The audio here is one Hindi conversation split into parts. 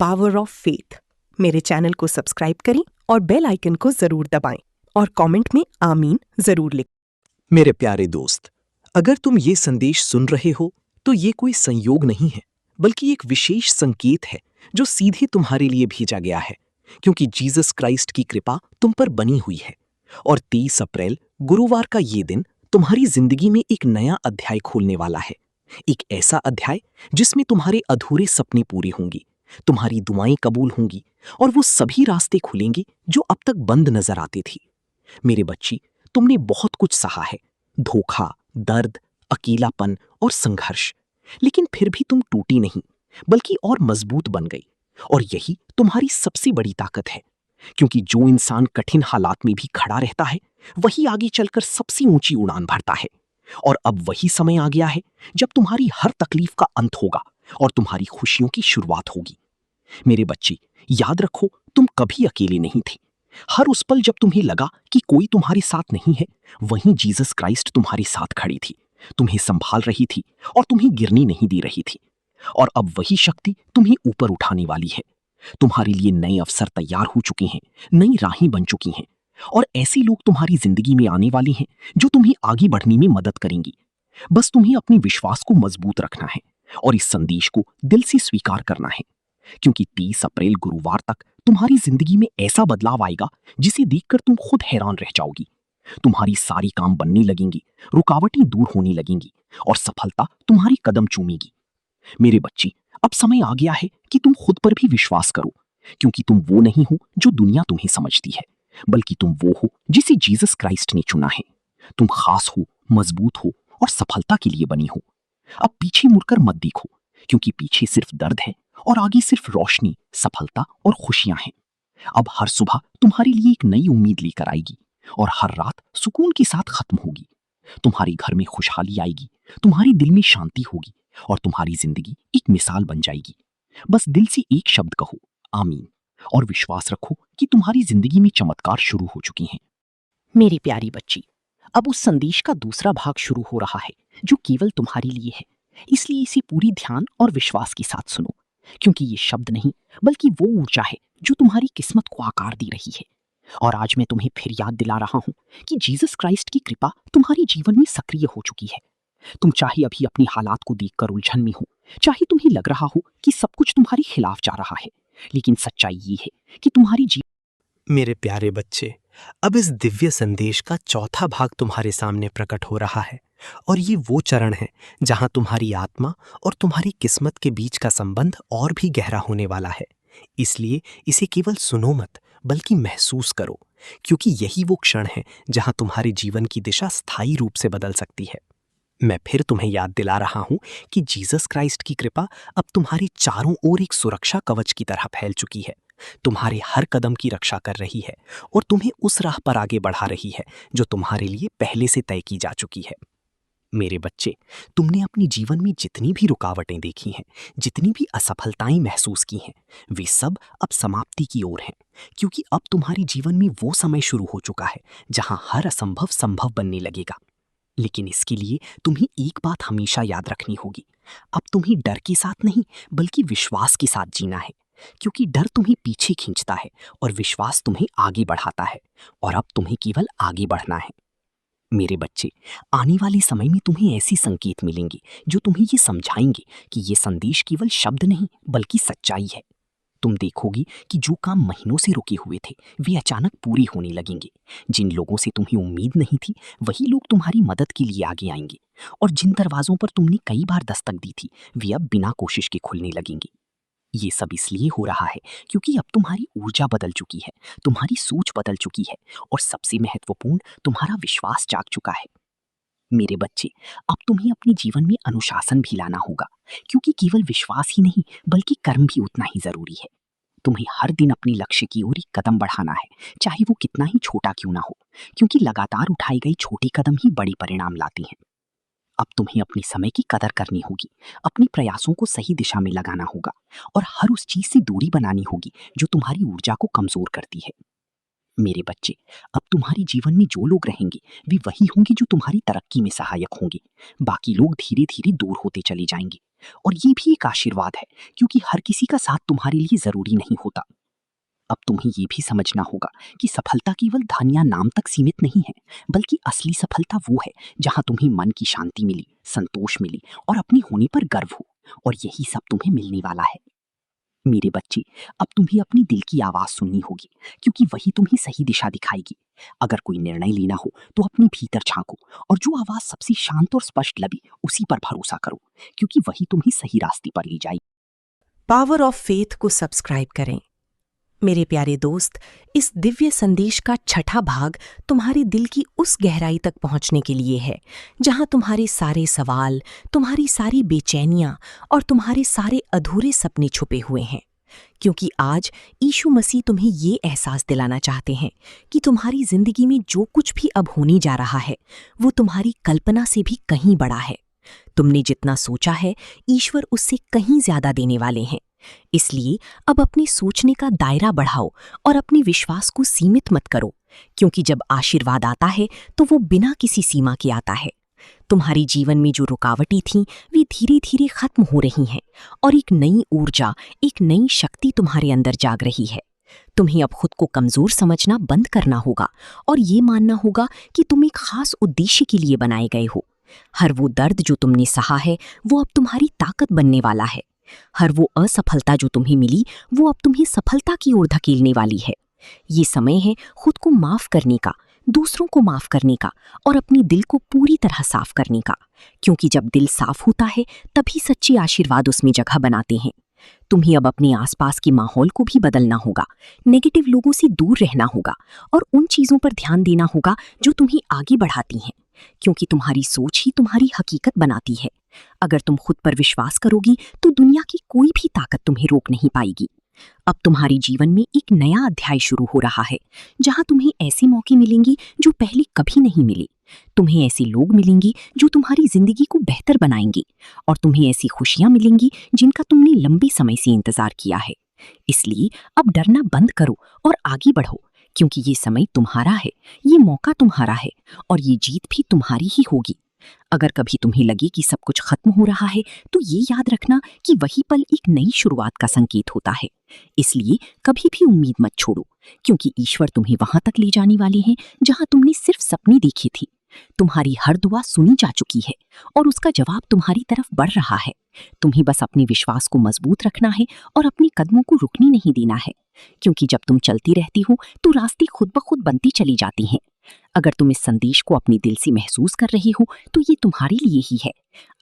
Power of faith. मेरे चैनल को सब्सक्राइब करें और बेल आइकन को जरूर दबाएं और कमेंट में आमीन जरूर लिखें। मेरे प्यारे दोस्त, अगर तुम ये संदेश सुन रहे हो तो ये कोई संयोग नहीं है, बल्कि एक विशेष संकेत है जो सीधे तुम्हारे लिए भेजा गया है, क्योंकि जीसस क्राइस्ट की कृपा तुम पर बनी हुई है। और 30 अप्रैल गुरुवार का ये दिन तुम्हारी जिंदगी में एक नया अध्याय खोलने वाला है। एक ऐसा अध्याय जिसमें तुम्हारे अधूरे सपने पूरे होंगे, तुम्हारी दुआएं कबूल होंगी और वो सभी रास्ते खुलेंगे जो अब तक बंद नजर आते थे। मेरे बच्ची, तुमने बहुत कुछ सहा है, धोखा, दर्द, अकेलापन और संघर्ष, लेकिन फिर भी तुम टूटी नहीं, बल्कि और मजबूत बन गई। और यही तुम्हारी सबसे बड़ी ताकत है, क्योंकि जो इंसान कठिन हालात में भी खड़ा रहता है, वही आगे चलकर सबसे ऊंची उड़ान भरता है। और अब वही समय आ गया है जब तुम्हारी हर तकलीफ का अंत होगा और तुम्हारी खुशियों की शुरुआत होगी। मेरे बच्चे, याद रखो, तुम कभी अकेले नहीं थे। हर उस पल जब तुम्हें लगा कि कोई तुम्हारे साथ नहीं है, वहीं जीसस क्राइस्ट तुम्हारे साथ खड़ी थी, तुम्हें संभाल रही थी और तुम्हें गिरने नहीं दे रही थी। और अब वही शक्ति तुम्हें ऊपर उठाने वाली है। तुम्हारे लिए नए अवसर तैयार हो चुके हैं, नई राहें बन चुकी हैं, और ऐसे लोग तुम्हारी जिंदगी में आने वाले हैं जो तुम्हें आगे बढ़ने में मदद करेंगी। बस तुम्हें अपने विश्वास को मजबूत रखना है और इस संदेश को दिल से स्वीकार करना है, क्योंकि 30 अप्रैल गुरुवार तक तुम्हारी जिंदगी में ऐसा बदलाव आएगा जिसे देखकर तुम खुद हैरान रह जाओगी। तुम्हारी सारी काम बनने लगेंगी, रुकावटें दूर होने लगेंगी और सफलता तुम्हारी कदम चूमेगी। मेरे बच्ची, अब समय आ गया है कि तुम खुद पर भी विश्वास करो, क्योंकि तुम वो नहीं हो जो दुनिया तुम्हें समझती है, बल्कि तुम वो हो जिसे जीसस क्राइस्ट ने चुना है। तुम खास हो, मजबूत हो और सफलता के लिए बनी हो। अब पीछे मुड़कर मत देखो, क्योंकि पीछे सिर्फ दर्द है और आगे सिर्फ रोशनी, सफलता और खुशियां हैं। अब हर सुबह तुम्हारे लिए एक नई उम्मीद लेकर आएगी और हर रात सुकून के साथ खत्म होगी। तुम्हारे घर में खुशहाली आएगी, तुम्हारे दिल में शांति होगी और तुम्हारी जिंदगी एक मिसाल बन जाएगी। बस दिल से एक शब्द कहो, आमीन, और विश्वास रखो कि तुम्हारी जिंदगी में चमत्कार शुरू हो चुके हैं। मेरी प्यारी बच्ची, अब उस संदेश का दूसरा भाग शुरू हो रहा है जो केवल तुम्हारे लिए है, इसलिए इसे पूरी ध्यान और विश्वास के साथ सुनो, क्योंकि ये शब्द नहीं बल्कि वो ऊर्जा है जो तुम्हारी किस्मत को आकार दे रही है। और आज मैं तुम्हें फिर याद दिला रहा हूं कि जीसस क्राइस्ट की कृपा तुम्हारे जीवन में सक्रिय हो चुकी है। तुम चाहे अभी अपनी हालात को देखकर उलझन में हो, चाहे तुम्हें लग रहा हो कि सब कुछ तुम्हारे खिलाफ जा रहा है, लेकिन सच्चाई ये है कि तुम्हारी मेरे प्यारे बच्चे, अब इस दिव्य संदेश का चौथा भाग तुम्हारे सामने प्रकट हो रहा है, और ये वो चरण है जहां तुम्हारी आत्मा और तुम्हारी किस्मत के बीच का संबंध और भी गहरा होने वाला है। इसलिए इसे केवल सुनो मत, बल्कि महसूस करो, क्योंकि यही वो क्षण है जहां तुम्हारे जीवन की दिशा स्थायी रूप से बदल सकती है। मैं फिर तुम्हें याद दिला रहा हूं कि जीसस क्राइस्ट की कृपा अब तुम्हारे चारों ओर एक सुरक्षा कवच की तरह फैल चुकी है, तुम्हारे हर कदम की रक्षा कर रही है और तुम्हें उस राह पर आगे बढ़ा रही है जो तुम्हारे लिए पहले से तय की जा चुकी है। मेरे बच्चे, तुमने अपने जीवन में जितनी भी रुकावटें देखी हैं, जितनी भी असफलताएं महसूस की हैं, वे सब अब समाप्ति की ओर हैं, क्योंकि अब तुम्हारे जीवन में वो समय शुरू हो चुका है जहां हर असंभव संभव बनने लगेगा। लेकिन इसके लिए तुम्हें एक बात हमेशा याद रखनी होगी, अब तुम्हें डर के साथ नहीं बल्कि विश्वास के साथ जीना है, क्योंकि डर तुम्हें पीछे खींचता है और विश्वास तुम्हें आगे बढ़ाता है, और अब तुम्हें केवल आगे बढ़ना है। मेरे बच्चे, आने वाले समय में तुम्हें ऐसी संकेत मिलेंगे जो तुम्हें ये समझाएंगे कि ये संदेश केवल शब्द नहीं बल्कि सच्चाई है। तुम देखोगी कि जो काम महीनों से रुके हुए थे वे अचानक पूरे होने लगेंगे। जिन लोगों से तुम्हें उम्मीद नहीं थी वही लोग तुम्हारी मदद के लिए आगे आएंगे, और जिन दरवाजों पर तुमने कई बार दस्तक दी थी वे अब बिना कोशिश के खुलने लगेंगे। ये सब इसलिए हो रहा है क्योंकि अब तुम्हारी ऊर्जा बदल चुकी है, तुम्हारी सोच बदल चुकी है, और सबसे महत्वपूर्ण, तुम्हारा विश्वास जाग चुका है। मेरे बच्चे, अब तुम्हें अपने जीवन में अनुशासन भी लाना होगा, क्योंकि केवल विश्वास ही नहीं बल्कि कर्म भी उतना ही जरूरी है। तुम्हें हर दिन अपने लक्ष्य की ओर एक कदम बढ़ाना है, चाहे वो कितना ही छोटा क्यों ना हो, क्योंकि लगातार उठाए गए छोटे कदम ही बड़े परिणाम लाते हैं। अब तुम्हें अपने समय की कदर करनी होगी, अपने प्रयासों को सही दिशा में लगाना होगा और हर उस चीज से दूरी बनानी होगी जो तुम्हारी ऊर्जा को कमजोर करती है। मेरे बच्चे, अब तुम्हारे जीवन में जो लोग रहेंगे वे वही होंगे जो तुम्हारी तरक्की में सहायक होंगे। बाकी लोग धीरे धीरे दूर होते चले जाएंगे। और ये भी एक आशीर्वाद है, क्योंकि हर किसी का साथ तुम्हारे लिए जरूरी नहीं होता। अब तुम्हें ये भी समझना होगा कि सफलता केवल धन या नाम तक सीमित नहीं है, बल्कि असली सफलता वो है जहां तुम्हें मन की शांति मिली, संतोष मिली और अपने होने पर गर्व हो। और यही सब तुम्हें मिलने वाला है। मेरे बच्चे, अब तुम्हें अपनी दिल की आवाज सुननी होगी, क्योंकि वही तुम्हें सही दिशा दिखाएगी। अगर कोई निर्णय लेना हो तो अपने भीतर झांको और जो आवाज सबसे शांत और स्पष्ट लगे उसी पर भरोसा करो, क्योंकि वही तुम्हें सही रास्ते पर ले जाएगी। पावर ऑफ फेथ को सब्सक्राइब करें। मेरे प्यारे दोस्त, इस दिव्य संदेश का छठा भाग तुम्हारे दिल की उस गहराई तक पहुंचने के लिए है जहां तुम्हारे सारे सवाल, तुम्हारी सारी बेचैनियां और तुम्हारे सारे अधूरे सपने छुपे हुए हैं। क्योंकि आज यीशु मसीह तुम्हें ये एहसास दिलाना चाहते हैं कि तुम्हारी जिंदगी में जो कुछ भी अब होने जा रहा है वो तुम्हारी कल्पना से भी कहीं बड़ा है। तुमने जितना सोचा है, ईश्वर उससे कहीं ज्यादा देने वाले हैं। इसलिए अब अपने सोचने का दायरा बढ़ाओ और अपने विश्वास को सीमित मत करो, क्योंकि जब आशीर्वाद आता है तो वो बिना किसी सीमा के आता है। तुम्हारे जीवन में जो रुकावटें थीं वे धीरे धीरे खत्म हो रही हैं और एक नई ऊर्जा, एक नई शक्ति तुम्हारे अंदर जाग रही है। तुम्हें अब खुद को कमजोर समझना बंद करना होगा और ये मानना होगा कि तुम एक खास उद्देश्य के लिए बनाए गए हो। हर वो दर्द जो तुमने सहा है वो अब तुम्हारी ताकत बनने वाला है। हर वो असफलता जो तुम्हें मिली वो अब तुम्हें सफलता की ओर धकेलने वाली है। ये समय है खुद को माफ करने का, दूसरों को माफ करने का और अपने दिल को पूरी तरह साफ करने का, क्योंकि जब दिल साफ होता है तभी सच्चे आशीर्वाद उसमें जगह बनाते हैं। तुम्हें अब अपने आसपास के माहौल को भी बदलना होगा, नेगेटिव लोगों से दूर रहना होगा और उन चीजों पर ध्यान देना होगा जो तुम्हें आगे बढ़ाती हैं, क्योंकि तुम्हारी सोच ही तुम्हारी हकीकत बनाती है। अगर तुम खुद पर विश्वास करोगी तो दुनिया की कोई भी ताकत तुम्हें रोक नहीं पाएगी। अब तुम्हारे जीवन में एक नया अध्याय शुरू हो रहा है, जहां तुम्हें ऐसे मौके मिलेंगे जो पहले कभी नहीं मिले। तुम्हें ऐसे लोग मिलेंगे जो तुम्हारी जिंदगी को बेहतर बनाएंगे और तुम्हें ऐसी खुशियां मिलेंगी जिनका तुमने लंबे समय से इंतजार किया है। इसलिए अब डरना बंद करो और आगे बढ़ो, क्योंकि ये समय तुम्हारा है, ये मौका तुम्हारा है और ये जीत भी तुम्हारी ही होगी। अगर कभी तुम्हें लगे कि सब कुछ खत्म हो रहा है तो ये याद रखना कि वही पल एक नई शुरुआत का संकेत होता है। इसलिए कभी भी उम्मीद मत छोड़ो, क्योंकि ईश्वर तुम्हें वहां तक ले जाने वाले हैं जहां तुमने सिर्फ सपने देखे थे। तुम्हारी हर दुआ सुनी जा चुकी है और उसका जवाब तुम्हारी तरफ बढ़ रहा है। तुम्हें बस अपने विश्वास को मजबूत रखना है और अपने कदमों को रुकने नहीं देना है, क्योंकि जब तुम चलती रहती हो तो रास्ते खुद ब खुद बनती चली जाती हैं। अगर तुम इस संदेश को अपने दिल से महसूस कर रही हो तो ये तुम्हारे लिए ही है।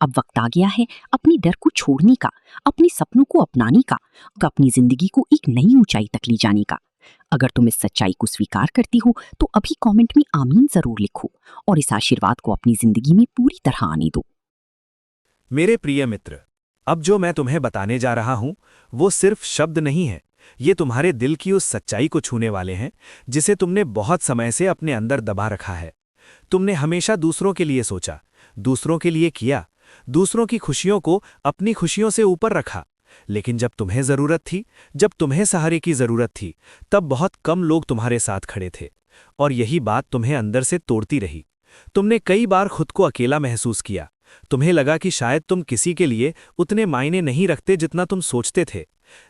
अब वक्त आ गया है अपने डर को छोड़ने का, अपने सपनों को अपनाने का, अपनी जिंदगी को एक नई ऊंचाई तक ले जाने का। अगर तुम इस सच्चाई को स्वीकार करती हो तो अभी कमेंट में आमीन जरूर लिखो और इस आशीर्वाद को अपनी जिंदगी में पूरी तरह आने दो। मेरे प्रिय मित्र, अब जो मैं तुम्हें बताने जा रहा हूं वो सिर्फ शब्द नहीं है। ये तुम्हारे दिल की उस सच्चाई को छूने वाले हैं जिसे तुमने बहुत समय से अपने अंदर दबा रखा है। तुमने हमेशा दूसरों के लिए सोचा, दूसरों के लिए किया, दूसरों की खुशियों को अपनी खुशियों से ऊपर रखा। लेकिन जब तुम्हें जरूरत थी, जब तुम्हें सहारे की जरूरत थी, तब बहुत कम लोग तुम्हारे साथ खड़े थे और यही बात तुम्हें अंदर से तोड़ती रही। तुमने कई बार खुद को अकेला महसूस किया। तुम्हें लगा कि शायद तुम किसी के लिए उतने मायने नहीं रखते जितना तुम सोचते थे।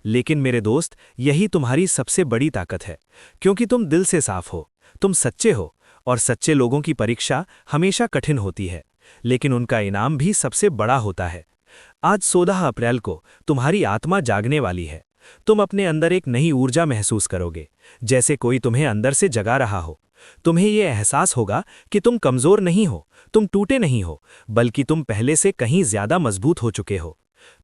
लेकिन मेरे दोस्त, यही तुम्हारी सबसे बड़ी ताकत है, क्योंकि तुम दिल से साफ हो, तुम सच्चे हो और सच्चे लोगों की परीक्षा हमेशा कठिन होती है, लेकिन उनका इनाम भी सबसे बड़ा होता है। आज 14 अप्रैल को तुम्हारी आत्मा जागने वाली है। तुम अपने अंदर एक नई ऊर्जा महसूस करोगे, जैसे कोई तुम्हें अंदर से जगा रहा हो। तुम्हें यह एहसास होगा कि तुम कमजोर नहीं हो, तुम टूटे नहीं हो, बल्कि तुम पहले से कहीं ज्यादा मजबूत हो चुके हो।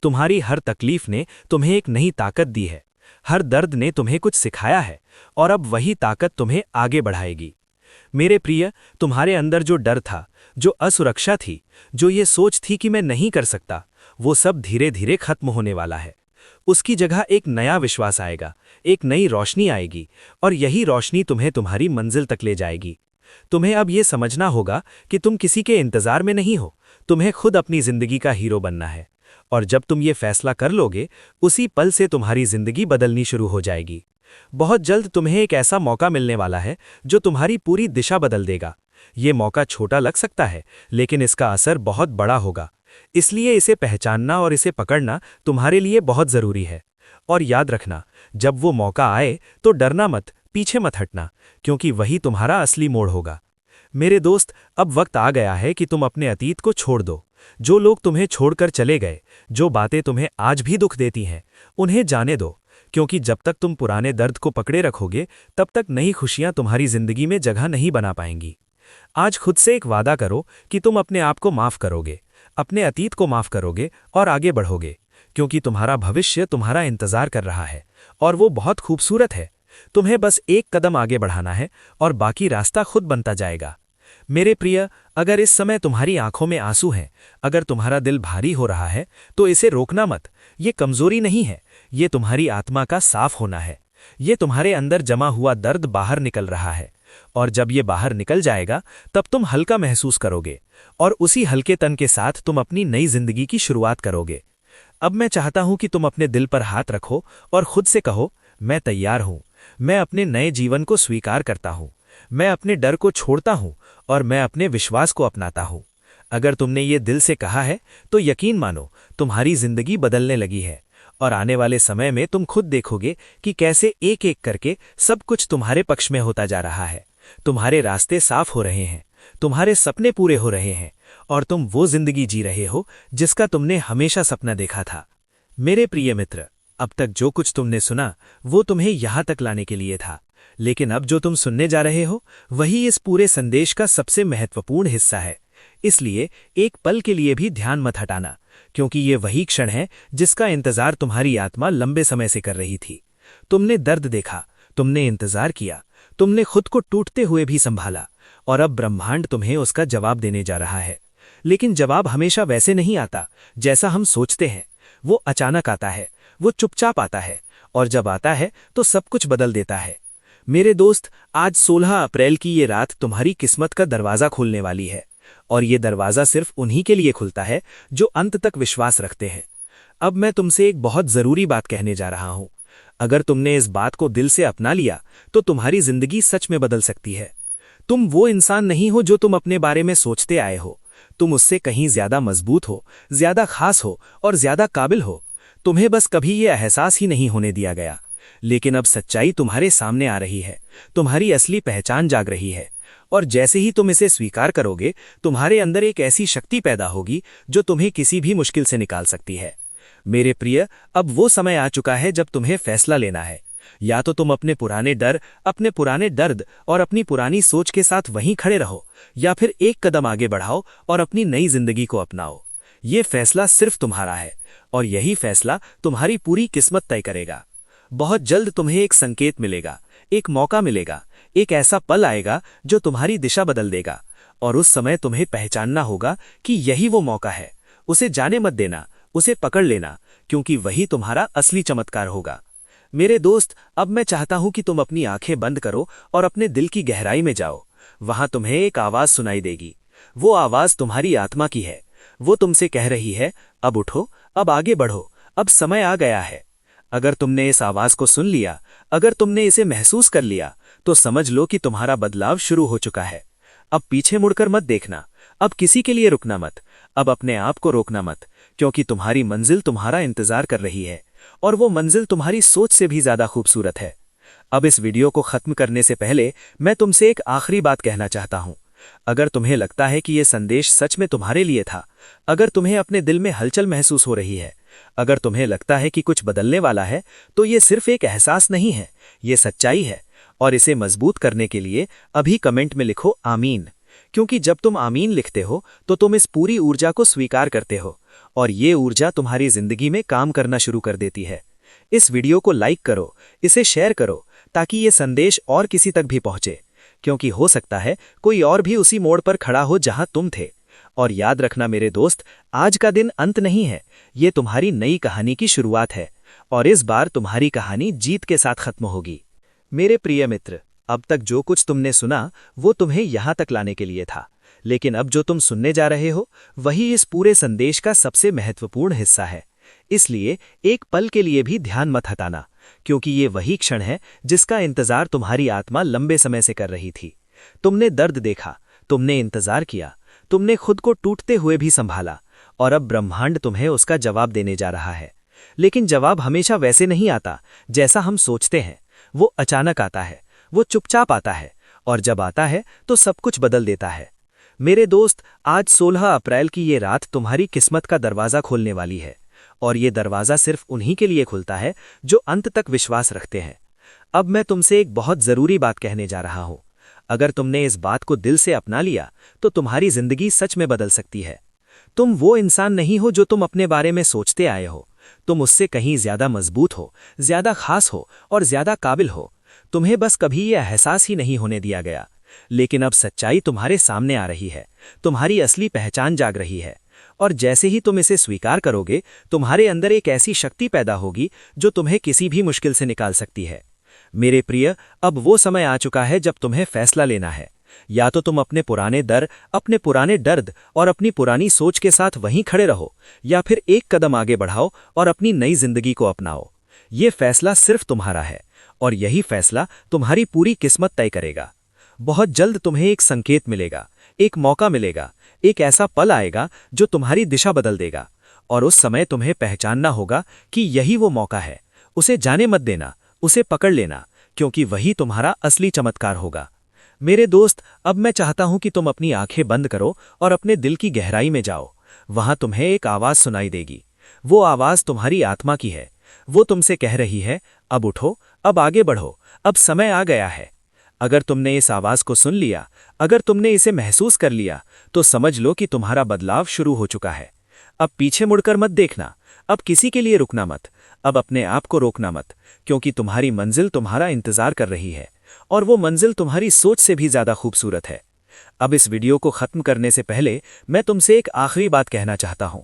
तुम्हारी हर तकलीफ ने तुम्हें एक नई ताकत दी है, हर दर्द ने तुम्हें कुछ सिखाया है और अब वही ताकत तुम्हें आगे बढ़ाएगी। मेरे प्रिय, तुम्हारे अंदर जो डर था, जो असुरक्षा थी, जो ये सोच थी कि मैं नहीं कर सकता, वो सब धीरे धीरे खत्म होने वाला है। उसकी जगह एक नया विश्वास आएगा, एक नई रोशनी आएगी और यही रोशनी तुम्हें तुम्हारी मंजिल तक ले जाएगी। तुम्हें अब ये समझना होगा कि तुम किसी के इंतजार में नहीं हो, तुम्हें खुद अपनी जिंदगी का हीरो बनना है। और जब तुम ये फैसला कर लोगे, उसी पल से तुम्हारी जिंदगी बदलनी शुरू हो जाएगी। बहुत जल्द तुम्हें एक ऐसा मौका मिलने वाला है जो तुम्हारी पूरी दिशा बदल देगा। ये मौका छोटा लग सकता है, लेकिन इसका असर बहुत बड़ा होगा। इसलिए इसे पहचानना और इसे पकड़ना तुम्हारे लिए बहुत ज़रूरी है। और याद रखना, जब वो मौका आए तो डरना मत, पीछे मत हटना, क्योंकि वही तुम्हारा असली मोड़ होगा। मेरे दोस्त, अब वक्त आ गया है कि तुम अपने अतीत को छोड़ दो। जो लोग तुम्हें छोड़कर चले गए, जो बातें तुम्हें आज भी दुख देती हैं, उन्हें जाने दो, क्योंकि जब तक तुम पुराने दर्द को पकड़े रखोगे, तब तक नई खुशियां तुम्हारी जिंदगी में जगह नहीं बना पाएंगी। आज खुद से एक वादा करो कि तुम अपने आप को माफ करोगे, अपने अतीत को माफ करोगे और आगे बढ़ोगे, क्योंकि तुम्हारा भविष्य तुम्हारा इंतजार कर रहा है और वो बहुत खूबसूरत है। तुम्हें बस एक कदम आगे बढ़ाना है और बाकी रास्ता खुद बनता जाएगा। मेरे प्रिय, अगर इस समय तुम्हारी आंखों में आंसू हैं, अगर तुम्हारा दिल भारी हो रहा है, तो इसे रोकना मत। ये कमजोरी नहीं है, ये तुम्हारी आत्मा का साफ होना है। ये तुम्हारे अंदर जमा हुआ दर्द बाहर निकल रहा है, और जब ये बाहर निकल जाएगा तब तुम हल्का महसूस करोगे, और उसी हल्के तन के साथ तुम अपनी नई जिंदगी की शुरुआत करोगे। अब मैं चाहता हूं कि तुम अपने दिल पर हाथ रखो और खुद से कहो, मैं तैयार हूं, मैं अपने नए जीवन को स्वीकार करता हूं, मैं अपने डर को छोड़ता हूं और मैं अपने विश्वास को अपनाता हूं। अगर तुमने ये दिल से कहा है तो यकीन मानो, तुम्हारी जिंदगी बदलने लगी है, और आने वाले समय में तुम खुद देखोगे कि कैसे एक एक करके सब कुछ तुम्हारे पक्ष में होता जा रहा है। तुम्हारे रास्ते साफ हो रहे हैं, तुम्हारे सपने पूरे हो रहे हैं, और तुम वो जिंदगी जी रहे हो जिसका तुमने हमेशा सपना देखा था। मेरे प्रिय मित्र, अब तक जो कुछ तुमने सुना वो तुम्हें यहां तक लाने के लिए था, लेकिन अब जो तुम सुनने जा रहे हो वही इस पूरे संदेश का सबसे महत्वपूर्ण हिस्सा है। इसलिए एक पल के लिए भी ध्यान मत हटाना, क्योंकि ये वही क्षण है जिसका इंतजार तुम्हारी आत्मा लंबे समय से कर रही थी। तुमने दर्द देखा, तुमने इंतजार किया, तुमने खुद को टूटते हुए भी संभाला, और अब ब्रह्मांड तुम्हें उसका जवाब देने जा रहा है। लेकिन जवाब हमेशा वैसे नहीं आता जैसा हम सोचते हैं। वो अचानक आता है, वो चुपचाप आता है, और जब आता है तो सब कुछ बदल देता है। मेरे दोस्त, आज 16 अप्रैल की ये रात तुम्हारी किस्मत का दरवाज़ा खोलने वाली है, और ये दरवाज़ा सिर्फ उन्हीं के लिए खुलता है जो अंत तक विश्वास रखते हैं। अब मैं तुमसे एक बहुत ज़रूरी बात कहने जा रहा हूं। अगर तुमने इस बात को दिल से अपना लिया तो तुम्हारी जिंदगी सच में बदल सकती है। तुम वो इंसान नहीं हो जो तुम अपने बारे में सोचते आए हो। तुम उससे कहीं ज्यादा मजबूत हो, ज्यादा खास हो और ज्यादा काबिल हो। तुम्हें बस कभी ये एहसास ही नहीं होने दिया गया। लेकिन अब सच्चाई तुम्हारे सामने आ रही है, तुम्हारी असली पहचान जाग रही है, और जैसे ही तुम इसे स्वीकार करोगे, तुम्हारे अंदर एक ऐसी शक्ति पैदा होगी जो तुम्हें किसी भी मुश्किल से निकाल सकती है। मेरे प्रिय, अब वो समय आ चुका है जब तुम्हें फैसला लेना है। या तो तुम अपने पुराने डर, अपने पुराने दर्द और अपनी पुरानी सोच के साथ वहीं खड़े रहो, या फिर एक कदम आगे बढ़ाओ और अपनी नई जिंदगी को अपनाओ। ये फैसला सिर्फ तुम्हारा है, और यही फैसला तुम्हारी पूरी किस्मत तय करेगा। बहुत जल्द तुम्हें एक संकेत मिलेगा, एक मौका मिलेगा, एक ऐसा पल आएगा जो तुम्हारी दिशा बदल देगा, और उस समय तुम्हें पहचानना होगा कि यही वो मौका है। उसे जाने मत देना, उसे पकड़ लेना, क्योंकि वही तुम्हारा असली चमत्कार होगा। मेरे दोस्त, अब मैं चाहता हूं कि तुम अपनी आंखें बंद करो और अपने दिल की गहराई में जाओ। वहां तुम्हें एक आवाज सुनाई देगी। वो आवाज तुम्हारी आत्मा की है। वो तुमसे कह रही है, अब उठो, अब आगे बढ़ो, अब समय आ गया है। अगर तुमने इस आवाज को सुन लिया, अगर तुमने इसे महसूस कर लिया, तो समझ लो कि तुम्हारा बदलाव शुरू हो चुका है। अब पीछे मुड़कर मत देखना, अब किसी के लिए रुकना मत, अब अपने आप को रोकना मत, क्योंकि तुम्हारी मंजिल तुम्हारा इंतजार कर रही है, और वो मंजिल तुम्हारी सोच से भी ज्यादा खूबसूरत है। अब इस वीडियो को खत्म करने से पहले मैं तुमसे एक आखिरी बात कहना चाहता हूं। अगर तुम्हें लगता है कि यह संदेश सच में तुम्हारे लिए था, अगर तुम्हें अपने दिल में हलचल महसूस हो रही है, अगर तुम्हें लगता है कि कुछ बदलने वाला है, तो ये सिर्फ एक एहसास नहीं है, ये सच्चाई है। और इसे मजबूत करने के लिए अभी कमेंट में लिखो आमीन, क्योंकि जब तुम आमीन लिखते हो तो तुम इस पूरी ऊर्जा को स्वीकार करते हो, और ये ऊर्जा तुम्हारी जिंदगी में काम करना शुरू कर देती है। इस वीडियो को लाइक करो, इसे शेयर करो, ताकि ये संदेश और किसी तक भी पहुंचे, क्योंकि हो सकता है कोई और भी उसी मोड़ पर खड़ा हो जहां तुम थे। और याद रखना मेरे दोस्त, आज का दिन अंत नहीं है, ये तुम्हारी नई कहानी की शुरुआत है, और इस बार तुम्हारी कहानी जीत के साथ खत्म होगी। मेरे प्रिय मित्र, अब तक जो कुछ तुमने सुना वो तुम्हें यहां तक लाने के लिए था, लेकिन अब जो तुम सुनने जा रहे हो वही इस पूरे संदेश का सबसे महत्वपूर्ण हिस्सा है। इसलिए एक पल के लिए भी ध्यान मत हटाना, क्योंकि ये वही क्षण है जिसका इंतजार तुम्हारी आत्मा लंबे समय से कर रही थी। तुमने दर्द देखा, तुमने इंतजार किया, तुमने खुद को टूटते हुए भी संभाला, और अब ब्रह्मांड तुम्हें उसका जवाब देने जा रहा है। लेकिन जवाब हमेशा वैसे नहीं आता जैसा हम सोचते हैं। वो अचानक आता है, वो चुपचाप आता है, और जब आता है तो सब कुछ बदल देता है। मेरे दोस्त, आज 16 अप्रैल की ये रात तुम्हारी किस्मत का दरवाज़ा खोलने वाली है, और ये दरवाज़ा सिर्फ उन्हीं के लिए खुलता है जो अंत तक विश्वास रखते हैं। अब मैं तुमसे एक बहुत ज़रूरी बात कहने जा रहा हूँ। अगर तुमने इस बात को दिल से अपना लिया तो तुम्हारी ज़िंदगी सच में बदल सकती है। तुम वो इंसान नहीं हो जो तुम अपने बारे में सोचते आए हो। तुम उससे कहीं ज़्यादा मजबूत हो, ज़्यादा खास हो और ज़्यादा काबिल हो। तुम्हें बस कभी यह एहसास ही नहीं होने दिया गया। लेकिन अब सच्चाई तुम्हारे सामने आ रही है, तुम्हारी असली पहचान जाग रही है, और जैसे ही तुम इसे स्वीकार करोगे, तुम्हारे अंदर एक ऐसी शक्ति पैदा होगी जो तुम्हें किसी भी मुश्किल से निकाल सकती है। मेरे प्रिय, अब वो समय आ चुका है जब तुम्हें फैसला लेना है। या तो तुम अपने पुराने डर, अपने पुराने दर्द और अपनी पुरानी सोच के साथ वहीं खड़े रहो, या फिर एक कदम आगे बढ़ाओ और अपनी नई जिंदगी को अपनाओ। ये फैसला सिर्फ तुम्हारा है, और यही फैसला तुम्हारी पूरी किस्मत तय करेगा। बहुत जल्द तुम्हें एक संकेत मिलेगा, एक मौका मिलेगा, एक ऐसा पल आएगा जो तुम्हारी दिशा बदल देगा, और उस समय तुम्हें पहचानना होगा कि यही वो मौका है। उसे जाने मत देना, उसे पकड़ लेना, क्योंकि वही तुम्हारा असली चमत्कार होगा। मेरे दोस्त, अब मैं चाहता हूं कि तुम अपनी आंखें बंद करो और अपने दिल की गहराई में जाओ। वहां तुम्हें एक आवाज सुनाई देगी। वो आवाज तुम्हारी आत्मा की है। वो तुमसे कह रही है, अब उठो, अब आगे बढ़ो, अब समय आ गया है। अगर तुमने इस आवाज को सुन लिया, अगर तुमने इसे महसूस कर लिया, तो समझ लो कि तुम्हारा बदलाव शुरू हो चुका है। अब पीछे मुड़कर मत देखना, अब किसी के लिए रुकना मत, अब अपने आप को रोकना मत, क्योंकि तुम्हारी मंजिल तुम्हारा इंतजार कर रही है, और वो मंजिल तुम्हारी सोच से भी ज्यादा खूबसूरत है। अब इस वीडियो को खत्म करने से पहले मैं तुमसे एक आखिरी बात कहना चाहता हूं।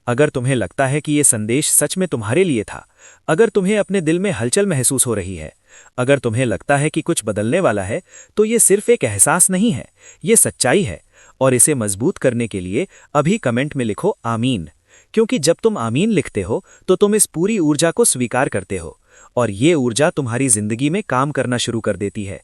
अगर तुम्हें लगता है कि ये संदेश सच में तुम्हारे लिए था, अगर तुम्हें अपने दिल में हलचल महसूस हो रही है, अगर तुम्हें लगता है कि कुछ बदलने वाला है, तो ये सिर्फ एक एहसास नहीं है, ये सच्चाई है। और इसे मजबूत करने के लिए अभी कमेंट में लिखो आमीन, क्योंकि जब तुम आमीन लिखते हो तो तुम इस पूरी ऊर्जा को स्वीकार करते हो, और ये ऊर्जा तुम्हारी जिंदगी में काम करना शुरू कर देती है।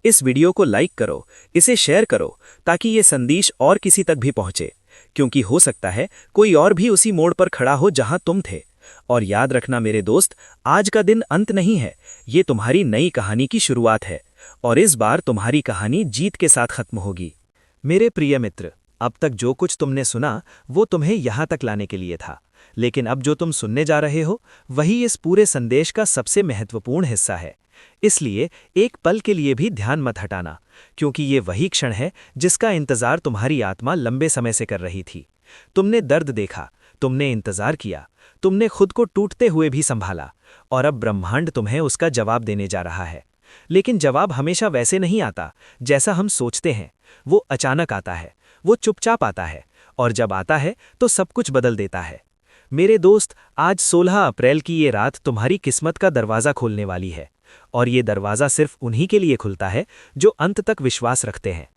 इस वीडियो को लाइक करो, इसे शेयर करो, ताकि ये संदेश और किसी तक भी पहुंचे, क्योंकि हो सकता है कोई और भी उसी मोड़ पर खड़ा हो जहां तुम थे। और याद रखना मेरे दोस्त, आज का दिन अंत नहीं है, ये तुम्हारी नई कहानी की शुरुआत है, और इस बार तुम्हारी कहानी जीत के साथ खत्म होगी। मेरे प्रिय मित्र, अब तक जो कुछ तुमने सुना वो तुम्हें यहाँ तक लाने के लिए था, लेकिन अब जो तुम सुनने जा रहे हो वही इस पूरे संदेश का सबसे महत्वपूर्ण हिस्सा है। इसलिए एक पल के लिए भी ध्यान मत हटाना, क्योंकि ये वही क्षण है जिसका इंतजार तुम्हारी आत्मा लंबे समय से कर रही थी। तुमने दर्द देखा, तुमने इंतजार किया, तुमने खुद को टूटते हुए भी संभाला, और अब ब्रह्मांड तुम्हें उसका जवाब देने जा रहा है। लेकिन जवाब हमेशा वैसे नहीं आता जैसा हम सोचते हैं। वो अचानक आता है, वो चुपचाप आता है, और जब आता है तो सब कुछ बदल देता है। मेरे दोस्त, आज 16 अप्रैल की ये रात तुम्हारी किस्मत का दरवाज़ा खोलने वाली है, और ये दरवाज़ा सिर्फ उन्हीं के लिए खुलता है जो अंत तक विश्वास रखते हैं।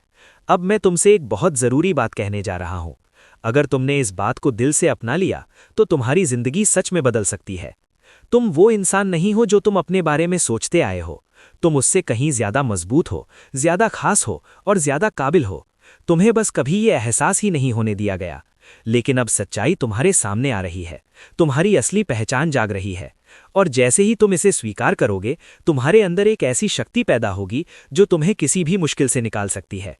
अब मैं तुमसे एक बहुत ज़रूरी बात कहने जा रहा हूँ। अगर तुमने इस बात को दिल से अपना लिया तो तुम्हारी ज़िंदगी सच में बदल सकती है। तुम वो इंसान नहीं हो जो तुम अपने बारे में सोचते आए हो। तुम उससे कहीं ज़्यादा मजबूत हो, ज़्यादा खास हो और ज़्यादा काबिल हो। तुम्हें बस कभी ये एहसास ही नहीं होने दिया गया। लेकिन अब सच्चाई तुम्हारे सामने आ रही है, तुम्हारी असली पहचान जाग रही है, और जैसे ही तुम इसे स्वीकार करोगे, तुम्हारे अंदर एक ऐसी शक्ति पैदा होगी जो तुम्हें किसी भी मुश्किल से निकाल सकती है।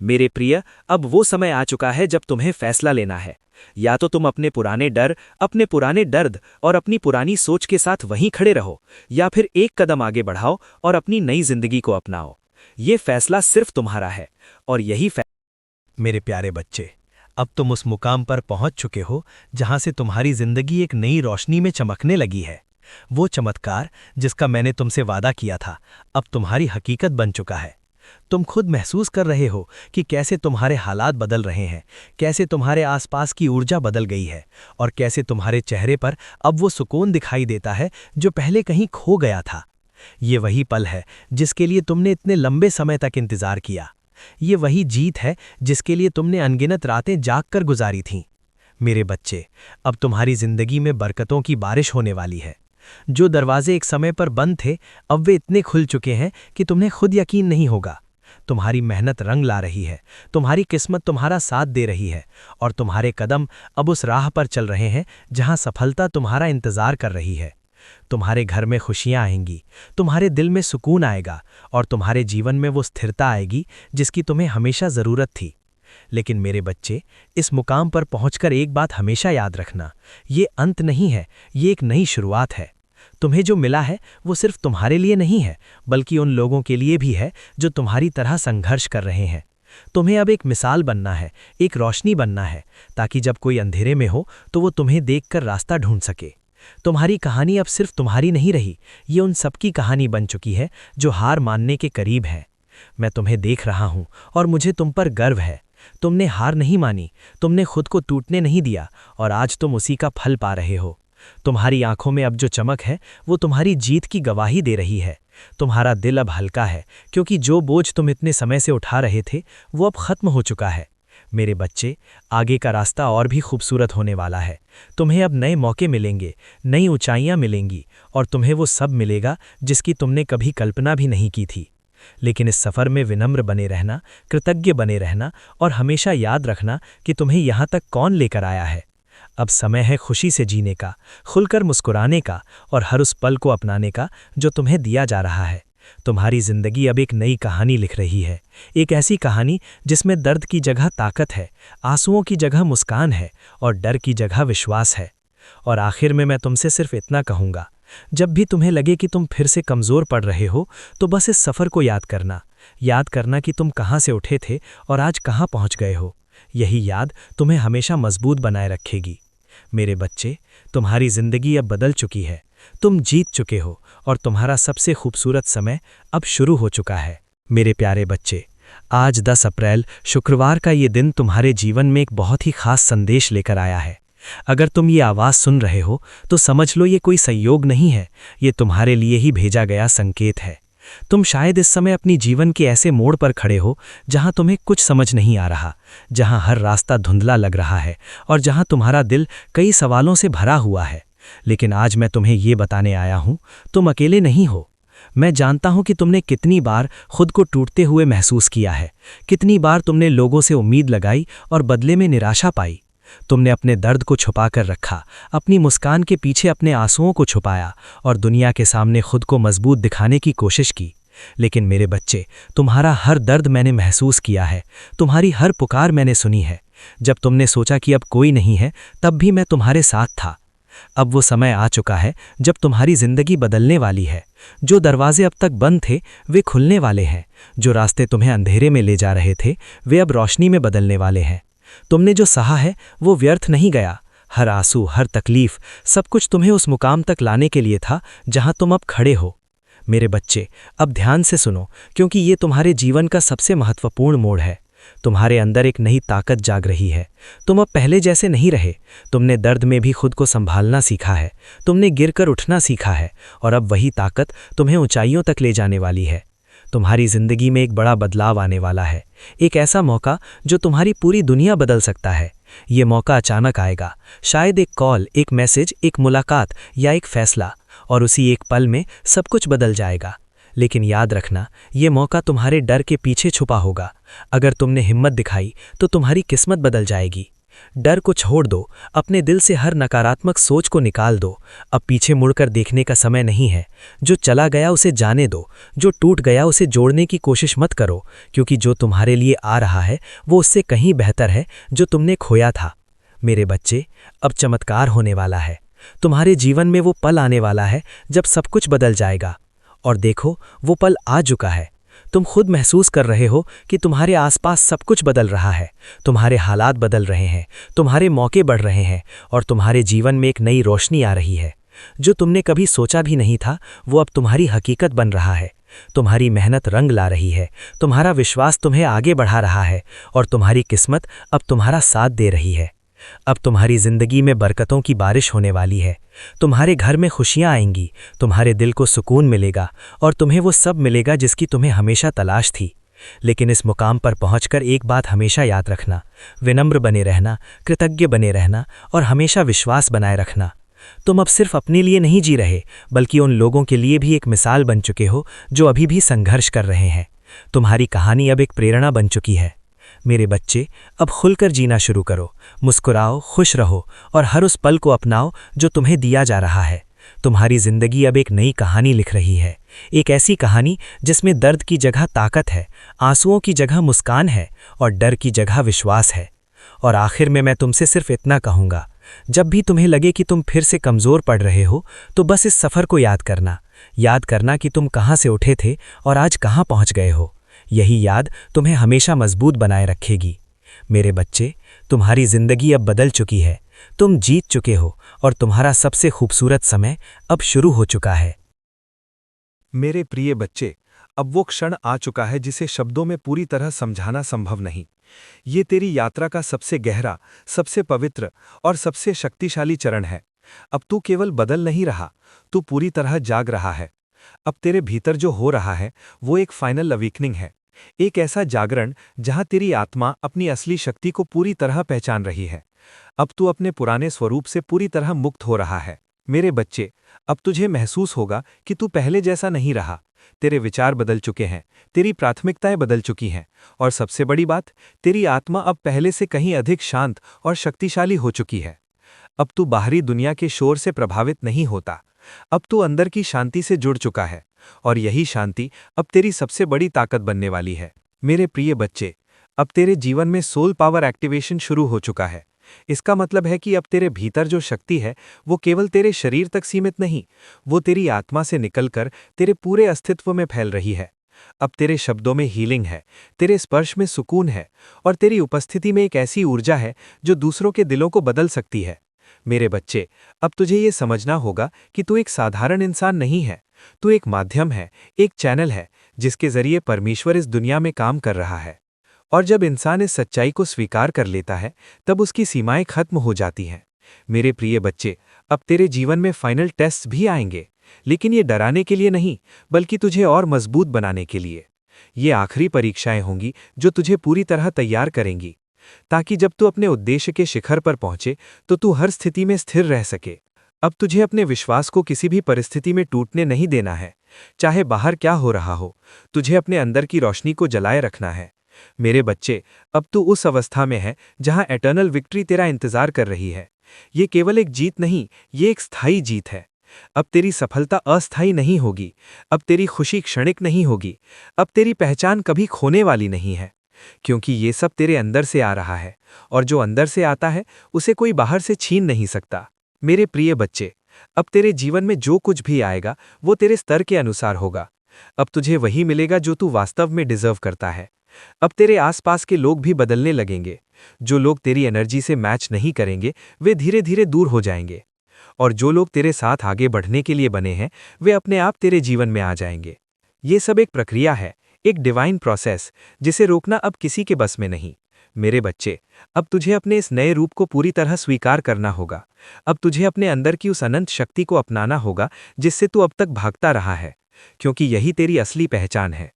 मेरे प्रिय, अब वो समय आ चुका है जब तुम्हें फैसला लेना है। या तो तुम अपने पुराने डर, अपने पुराने दर्द और अपनी पुरानी सोच के साथ वहीं खड़े रहो, या फिर एक कदम आगे बढ़ाओ और अपनी नई जिंदगी को अपनाओ। ये फैसला सिर्फ तुम्हारा है, और यही मेरे प्यारे बच्चे, अब तुम उस मुकाम पर पहुंच चुके हो जहां से तुम्हारी जिंदगी एक नई रोशनी में चमकने लगी है। वो चमत्कार जिसका मैंने तुमसे वादा किया था, अब तुम्हारी हकीकत बन चुका है। तुम खुद महसूस कर रहे हो कि कैसे तुम्हारे हालात बदल रहे हैं, कैसे तुम्हारे आसपास की ऊर्जा बदल गई है, और कैसे तुम्हारे चेहरे पर अब वो सुकून दिखाई देता है जो पहले कहीं खो गया था। ये वही पल है जिसके लिए तुमने इतने लंबे समय तक इंतजार किया। ये वही जीत है जिसके लिए तुमने अनगिनत रातें जागकर गुजारी थीं। मेरे बच्चे, अब तुम्हारी जिंदगी में बरकतों की बारिश होने वाली है। जो दरवाजे एक समय पर बंद थे अब वे इतने खुल चुके हैं कि तुम्हें खुद यकीन नहीं होगा। तुम्हारी मेहनत रंग ला रही है, तुम्हारी किस्मत तुम्हारा साथ दे रही है और तुम्हारे कदम अब उस राह पर चल रहे हैं जहां सफलता तुम्हारा इंतजार कर रही है। तुम्हारे घर में खुशियां आएंगी, तुम्हारे दिल में सुकून आएगा और तुम्हारे जीवन में वो स्थिरता आएगी जिसकी तुम्हें हमेशा जरूरत थी। लेकिन मेरे बच्चे, इस मुकाम पर पहुंचकर एक बात हमेशा याद रखना, ये अंत नहीं है, ये एक नई शुरुआत है। तुम्हें जो मिला है वो सिर्फ तुम्हारे लिए नहीं है, बल्कि उन लोगों के लिए भी है जो तुम्हारी तरह संघर्ष कर रहे हैं। तुम्हें अब एक मिसाल बनना है, एक रोशनी बनना है, ताकि जब कोई अंधेरे में हो तो वो तुम्हें देखकर रास्ता ढूंढ सके। तुम्हारी कहानी अब सिर्फ तुम्हारी नहीं रही, ये उन सबकी कहानी बन चुकी है जो हार मानने के करीब है। मैं तुम्हें देख रहा हूं और मुझे तुम पर गर्व है। तुमने हार नहीं मानी, तुमने खुद को टूटने नहीं दिया और आज तुम उसी का फल पा रहे हो। तुम्हारी आंखों में अब जो चमक है वो तुम्हारी जीत की गवाही दे रही है। तुम्हारा दिल अब हल्का है क्योंकि जो बोझ तुम इतने समय से उठा रहे थे वो अब खत्म हो चुका है। मेरे बच्चे, आगे का रास्ता और भी खूबसूरत होने वाला है। तुम्हें अब नए मौके मिलेंगे, नई ऊंचाइयां मिलेंगी और तुम्हें वो सब मिलेगा जिसकी तुमने कभी कल्पना भी नहीं की थी। लेकिन इस सफ़र में विनम्र बने रहना, कृतज्ञ बने रहना और हमेशा याद रखना कि तुम्हें यहाँ तक कौन लेकर आया है। अब समय है खुशी से जीने का, खुलकर मुस्कुराने का और हर उस पल को अपनाने का जो तुम्हें दिया जा रहा है। तुम्हारी जिंदगी अब एक नई कहानी लिख रही है, एक ऐसी कहानी जिसमें दर्द की जगह ताकत है, आंसुओं की जगह मुस्कान है और डर की जगह विश्वास है। और आखिर में मैं तुमसे सिर्फ इतना कहूँगा, जब भी तुम्हें लगे कि तुम फिर से कमज़ोर पड़ रहे हो तो बस इस सफ़र को याद करना कि तुम कहाँ से उठे थे और आज कहाँ पहुँच गए हो। यही याद तुम्हें हमेशा मजबूत बनाए रखेगी। मेरे बच्चे, तुम्हारी ज़िंदगी अब बदल चुकी है, तुम जीत चुके हो और तुम्हारा सबसे खूबसूरत समय अब शुरू हो चुका है। मेरे प्यारे बच्चे, आज 10 अप्रैल शुक्रवार का ये दिन तुम्हारे जीवन में एक बहुत ही खास संदेश लेकर आया है। अगर तुम ये आवाज़ सुन रहे हो तो समझ लो ये कोई संयोग नहीं है, ये तुम्हारे लिए ही भेजा गया संकेत है। तुम शायद इस समय अपनी जीवन के ऐसे मोड़ पर खड़े हो जहां तुम्हें कुछ समझ नहीं आ रहा, जहां हर रास्ता धुंधला लग रहा है और जहां तुम्हारा दिल कई सवालों से भरा हुआ है। लेकिन आज मैं तुम्हें ये बताने आया हूं, तुम अकेले नहीं हो। मैं जानता हूं कि तुमने कितनी बार खुद को टूटते हुए महसूस किया है, कितनी बार तुमने लोगों से उम्मीद लगाई और बदले में निराशा पाई। तुमने अपने दर्द को छुपा कर रखा, अपनी मुस्कान के पीछे अपने आंसुओं को छुपाया और दुनिया के सामने खुद को मजबूत दिखाने की कोशिश की। लेकिन मेरे बच्चे, तुम्हारा हर दर्द मैंने महसूस किया है, तुम्हारी हर पुकार मैंने सुनी है। जब तुमने सोचा कि अब कोई नहीं है, तब भी मैं तुम्हारे साथ था। अब वो समय आ चुका है जब तुम्हारी जिंदगी बदलने वाली है। जो दरवाजे अब तक बंद थे वे खुलने वाले हैं, जो रास्ते तुम्हें अंधेरे में ले जा रहे थे वे अब रोशनी में बदलने वाले हैं। तुमने जो सहा है वो व्यर्थ नहीं गया। हर आंसू, हर तकलीफ, सब कुछ तुम्हें उस मुकाम तक लाने के लिए था जहां तुम अब खड़े हो। मेरे बच्चे, अब ध्यान से सुनो, क्योंकि ये तुम्हारे जीवन का सबसे महत्वपूर्ण मोड़ है। तुम्हारे अंदर एक नई ताकत जाग रही है। तुम अब पहले जैसे नहीं रहे। तुमने दर्द में भी खुद को संभालना सीखा है, तुमने गिरकर उठना सीखा है और अब वही ताकत तुम्हें ऊंचाइयों तक ले जाने वाली है। तुम्हारी जिंदगी में एक बड़ा बदलाव आने वाला है, एक ऐसा मौका जो तुम्हारी पूरी दुनिया बदल सकता है। ये मौका अचानक आएगा, शायद एक कॉल, एक मैसेज, एक मुलाकात या एक फैसला, और उसी एक पल में सब कुछ बदल जाएगा। लेकिन याद रखना, ये मौका तुम्हारे डर के पीछे छुपा होगा। अगर तुमने हिम्मत दिखाई तो तुम्हारी किस्मत बदल जाएगी। डर को छोड़ दो, अपने दिल से हर नकारात्मक सोच को निकाल दो। अब पीछे मुड़कर देखने का समय नहीं है। जो चला गया उसे जाने दो, जो टूट गया उसे जोड़ने की कोशिश मत करो, क्योंकि जो तुम्हारे लिए आ रहा है वो उससे कहीं बेहतर है जो तुमने खोया था। मेरे बच्चे, अब चमत्कार होने वाला है। तुम्हारे जीवन में वो पल आने वाला है जब सब कुछ बदल जाएगा। और देखो, वो पल आ चुका है। तुम खुद महसूस कर रहे हो कि तुम्हारे आसपास सब कुछ बदल रहा है, तुम्हारे हालात बदल रहे हैं, तुम्हारे मौके बढ़ रहे हैं और तुम्हारे जीवन में एक नई रोशनी आ रही है। जो तुमने कभी सोचा भी नहीं था वो अब तुम्हारी हकीकत बन रहा है। तुम्हारी मेहनत रंग ला रही है, तुम्हारा विश्वास तुम्हें आगे बढ़ा रहा है और तुम्हारी किस्मत अब तुम्हारा साथ दे रही है। अब तुम्हारी जिंदगी में बरकतों की बारिश होने वाली है। तुम्हारे घर में खुशियां आएंगी, तुम्हारे दिल को सुकून मिलेगा और तुम्हें वो सब मिलेगा जिसकी तुम्हें हमेशा तलाश थी। लेकिन इस मुकाम पर पहुंचकर एक बात हमेशा याद रखना, विनम्र बने रहना, कृतज्ञ बने रहना और हमेशा विश्वास बनाए रखना। तुम अब सिर्फ अपने लिए नहीं जी रहे, बल्कि उन लोगों के लिए भी एक मिसाल बन चुके हो जो अभी भी संघर्ष कर रहे हैं। तुम्हारी कहानी अब एक प्रेरणा बन चुकी है। मेरे बच्चे, अब खुलकर जीना शुरू करो, मुस्कुराओ, खुश रहो और हर उस पल को अपनाओ जो तुम्हें दिया जा रहा है। तुम्हारी जिंदगी अब एक नई कहानी लिख रही है, एक ऐसी कहानी जिसमें दर्द की जगह ताकत है, आंसुओं की जगह मुस्कान है और डर की जगह विश्वास है। और आखिर में मैं तुमसे सिर्फ इतना कहूँगा, जब भी तुम्हें लगे कि तुम फिर से कमज़ोर पड़ रहे हो, तो बस इस सफ़र को याद करना कि तुम कहाँ से उठे थे और आज कहाँ पहुँच गए हो। यही याद तुम्हें हमेशा मजबूत बनाए रखेगी। मेरे बच्चे, तुम्हारी जिंदगी अब बदल चुकी है, तुम जीत चुके हो और तुम्हारा सबसे खूबसूरत समय अब शुरू हो चुका है। मेरे प्रिय बच्चे, अब वो क्षण आ चुका है जिसे शब्दों में पूरी तरह समझाना संभव नहीं। ये तेरी यात्रा का सबसे गहरा, सबसे पवित्र और सबसे शक्तिशाली चरण है। अब तू केवल बदल नहीं रहा, तू पूरी तरह जाग रहा है। अब तेरे भीतर जो हो रहा है वो एक फाइनल अवेकनिंग है, एक ऐसा जागरण जहां तेरी आत्मा अपनी असली शक्ति को पूरी तरह पहचान रही है। अब तू अपने पुराने स्वरूप से पूरी तरह मुक्त हो रहा है। मेरे बच्चे, अब तुझे महसूस होगा कि तू पहले जैसा नहीं रहा। तेरे विचार बदल चुके हैं, तेरी प्राथमिकताएं बदल चुकी हैं और सबसे बड़ी बात, तेरी आत्मा अब पहले से कहीं अधिक शांत और शक्तिशाली हो चुकी है। अब तू बाहरी दुनिया के शोर से प्रभावित नहीं होता। अब तू अंदर की शांति से जुड़ चुका है और यही शांति अब तेरी सबसे बड़ी ताकत बनने वाली है। मेरे प्रिय बच्चे, अब तेरे जीवन में सोल पावर एक्टिवेशन शुरू हो चुका है। इसका मतलब है कि अब तेरे भीतर जो शक्ति है वो केवल तेरे शरीर तक सीमित नहीं, वो तेरी आत्मा से निकलकर तेरे पूरे अस्तित्व में फैल रही है। अब तेरे शब्दों में हीलिंग है, तेरे स्पर्श में सुकून है और तेरी उपस्थिति में एक ऐसी ऊर्जा है जो दूसरों के दिलों को बदल सकती है। मेरे बच्चे, अब तुझे ये समझना होगा कि तू एक साधारण इंसान नहीं है, तू एक माध्यम है, एक चैनल है जिसके जरिए परमेश्वर इस दुनिया में काम कर रहा है। और जब इंसान इस सच्चाई को स्वीकार कर लेता है, तब उसकी सीमाएं खत्म हो जाती हैं। मेरे प्रिय बच्चे, अब तेरे जीवन में फाइनल टेस्ट भी आएंगे, लेकिन ये डराने के लिए नहीं, बल्कि तुझे और मजबूत बनाने के लिए। ये आखिरी परीक्षाएं होंगी जो तुझे पूरी तरह तैयार करेंगी, ताकि जब तू अपने उद्देश्य के शिखर पर पहुंचे तो तू हर स्थिति में स्थिर रह सके। अब तुझे अपने विश्वास को किसी भी परिस्थिति में टूटने नहीं देना है। चाहे बाहर क्या हो रहा हो, तुझे अपने अंदर की रोशनी को जलाए रखना है। मेरे बच्चे, अब तू उस अवस्था में है जहां एटर्नल विक्ट्री तेरा इंतजार कर रही है। ये केवल एक जीत नहीं, ये एक स्थायी जीत है। अब तेरी सफलता अस्थायी नहीं होगी, अब तेरी खुशी क्षणिक नहीं होगी, अब तेरी पहचान कभी खोने वाली नहीं है, क्योंकि ये सब तेरे अंदर से आ रहा है और जो अंदर से आता है उसे कोई बाहर से छीन नहीं सकता। मेरे प्रिय बच्चे, अब तेरे जीवन में जो कुछ भी आएगा वो तेरे स्तर के अनुसार होगा। अब तुझे वही मिलेगा जो तू वास्तव में डिजर्व करता है। अब तेरे आसपास के लोग भी बदलने लगेंगे। जो लोग तेरी एनर्जी से मैच नहीं करेंगे वे धीरे धीरे दूर हो जाएंगे, और जो लोग तेरे साथ आगे बढ़ने के लिए बने हैं वे अपने आप तेरे जीवन में आ जाएंगे। ये सब एक प्रक्रिया है, एक डिवाइन प्रोसेस, जिसे रोकना अब किसी के बस में नहीं। मेरे बच्चे, अब तुझे अपने इस नए रूप को पूरी तरह स्वीकार करना होगा। अब तुझे अपने अंदर की उस अनंत शक्ति को अपनाना होगा जिससे तू अब तक भागता रहा है, क्योंकि यही तेरी असली पहचान है।